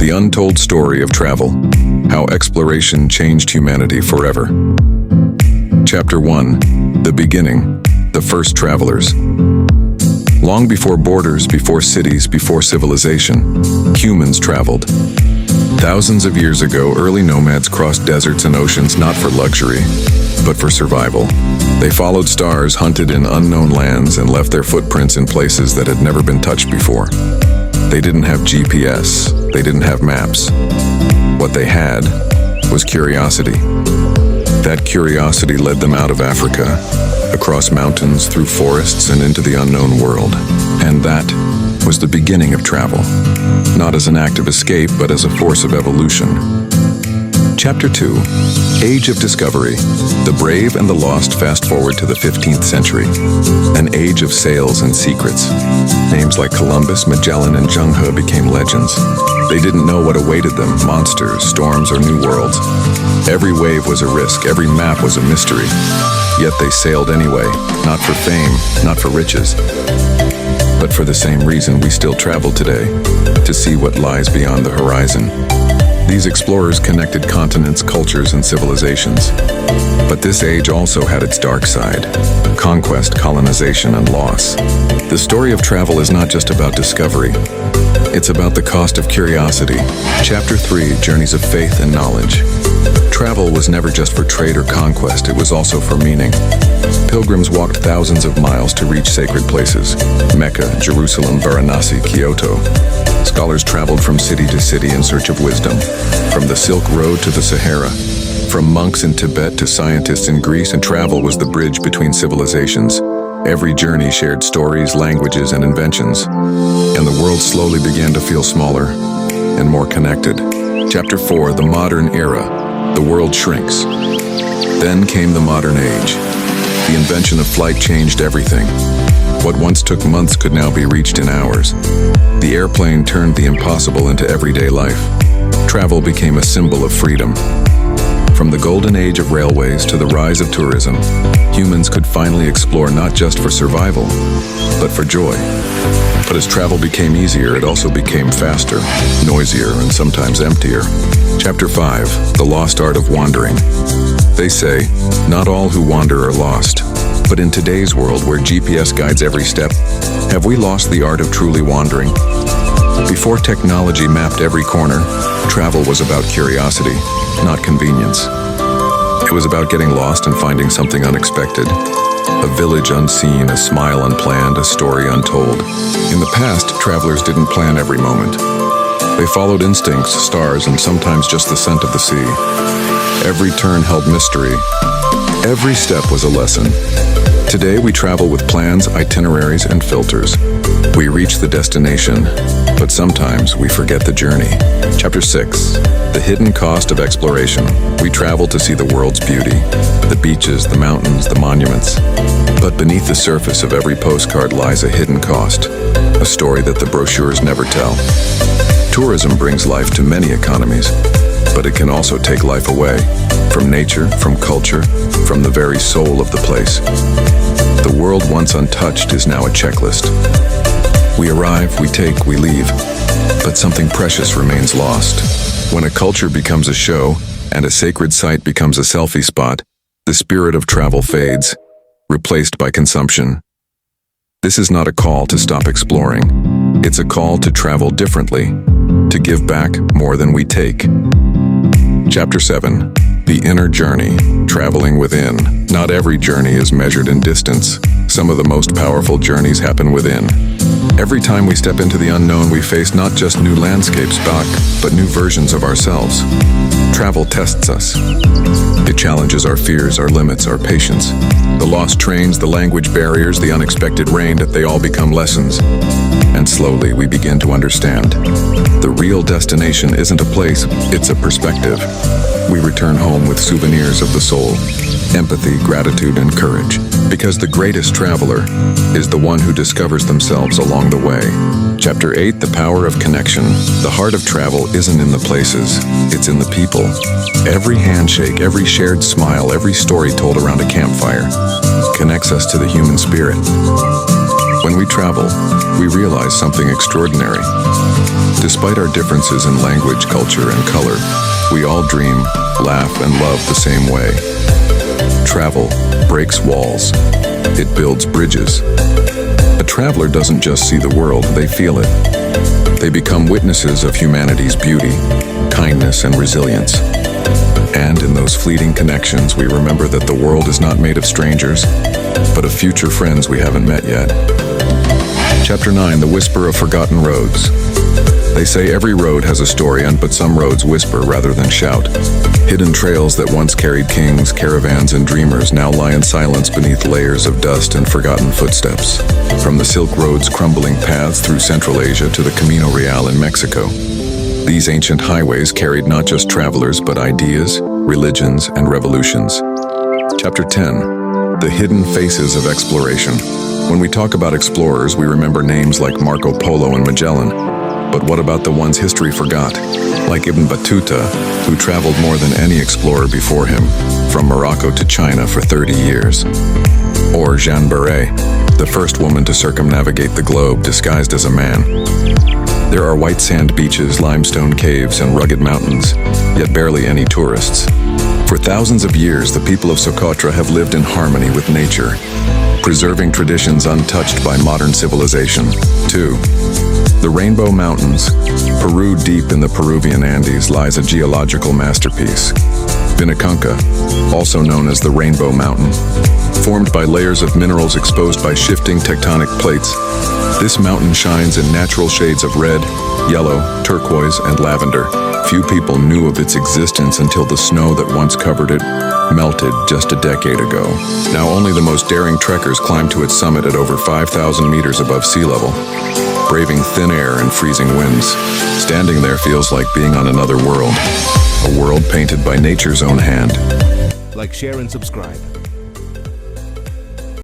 The untold story of travel, how exploration changed humanity forever. Chapter 1, The Beginning, the First Travelers. Long before borders, before cities, before civilization, humans traveled. Thousands of years ago, early nomads crossed deserts and oceans not for luxury, but for survival. They followed stars, hunted in unknown lands, and left their footprints in places that had never been touched before. They didn't have GPS, they didn't have maps. What they had was curiosity. That curiosity led them out of Africa, across mountains, through forests, and into the unknown world. And that was the beginning of travel, not as an act of escape, but as a force of evolution. Chapter 2, Age of Discovery. The brave and the lost fast forward to the 15th century, an age of sails and secrets. Names like Columbus, Magellan, and Zheng He became legends. They didn't know what awaited them, monsters, storms, or new worlds. Every wave was a risk, every map was a mystery. Yet they sailed anyway, not for fame, not for riches, but for the same reason we still travel today, to see what lies beyond the horizon. These explorers connected continents, cultures, and civilizations. But this age also had its dark side: conquest, colonization, and loss. The story of travel is not just about discovery. It's about the cost of curiosity. Chapter 3, Journeys of Faith and Knowledge. Travel was never just for trade or conquest, it was also for meaning. Pilgrims walked thousands of miles to reach sacred places: Mecca, Jerusalem, Varanasi, Kyoto. Scholars traveled from city to city in search of wisdom, from the Silk Road to the Sahara, from monks in Tibet to scientists in Greece, and travel was the bridge between civilizations. Every journey shared stories, languages, and inventions, and the world slowly began to feel smaller and more connected. Chapter 4, The Modern Era. The world shrinks. Then came the modern age. The invention of flight changed everything. What once took months could now be reached in hours. The airplane turned the impossible into everyday life. Travel became a symbol of freedom. From the golden age of railways to the rise of tourism, humans could finally explore not just for survival, but for joy. But as travel became easier, it also became faster, noisier, and sometimes emptier. Chapter 5, The Lost Art of Wandering. They say, not all who wander are lost. But in today's world, where GPS guides every step, have we lost the art of truly wandering? Before technology mapped every corner, travel was about curiosity, not convenience. It was about getting lost and finding something unexpected. A village unseen, a smile unplanned, a story untold. In the past, travelers didn't plan every moment. They followed instincts, stars, and sometimes just the scent of the sea. Every turn held mystery. Every step was a lesson. Today we travel with plans, itineraries, and filters. We reach the destination, but sometimes we forget the journey. Chapter 6, The Hidden Cost of Exploration. We travel to see the world's beauty, the beaches, the mountains, the monuments. But beneath the surface of every postcard lies a hidden cost, a story that the brochures never tell. Tourism brings life to many economies, but it can also take life away, from nature, from culture, from the very soul of the place. The world once untouched is now a checklist. We arrive, we take, we leave, but something precious remains lost. When a culture becomes a show and a sacred site becomes a selfie spot, the spirit of travel fades, replaced by consumption. This is not a call to stop exploring. It's a call to travel differently, to give back more than we take. Chapter 7, The Inner Journey, Traveling Within. Not every journey is measured in distance. Some of the most powerful journeys happen within. Every time we step into the unknown, we face not just new landscapes but new versions of ourselves. Travel tests us. It challenges our fears, our limits, our patience. The lost trains, the language barriers, the unexpected rain, that they all become lessons. And slowly we begin to understand. The real destination isn't a place, it's a perspective. We return home with souvenirs of the soul, empathy, gratitude, and courage. Because the greatest traveler is the one who discovers themselves along the way. Chapter 8, The Power of Connection. The heart of travel isn't in the places, it's in the people. Every handshake, every shared smile, every story told around a campfire connects us to the human spirit. When we travel, we realize something extraordinary. Despite our differences in language, culture, and color, we all dream, laugh, and love the same way. Travel breaks walls. It builds bridges. A traveler doesn't just see the world, they feel it. They become witnesses of humanity's beauty, kindness, and resilience. And in those fleeting connections, we remember that the world is not made of strangers, but of future friends we haven't met yet. Chapter 9, The Whisper of Forgotten Roads. They say every road has a story, but some roads whisper rather than shout. Hidden trails that once carried kings, caravans, and dreamers now lie in silence beneath layers of dust and forgotten footsteps. From the Silk Road's crumbling paths through Central Asia to the Camino Real in Mexico, these ancient highways carried not just travelers, but ideas, religions, and revolutions. Chapter 10, The Hidden Faces of Exploration. When we talk about explorers, we remember names like Marco Polo and Magellan. But what about the ones history forgot? Like Ibn Battuta, who traveled more than any explorer before him, from Morocco to China for 30 years. Or Jeanne Beret, the first woman to circumnavigate the globe disguised as a man. There are white sand beaches, limestone caves, and rugged mountains, yet barely any tourists. For thousands of years, the people of Socotra have lived in harmony with nature, preserving traditions untouched by modern civilization. 2. The Rainbow Mountains. Peru, deep in the Peruvian Andes, lies a geological masterpiece. Vinicunca, also known as the Rainbow Mountain, formed by layers of minerals exposed by shifting tectonic plates. This mountain shines in natural shades of red, yellow, turquoise, and lavender. Few people knew of its existence until the snow that once covered it melted just a decade ago. Now only the most daring trekkers climb to its summit at over 5,000 meters above sea level, braving thin air and freezing winds. Standing there feels like being on another world, a world painted by nature's own hand. Like, share, and subscribe.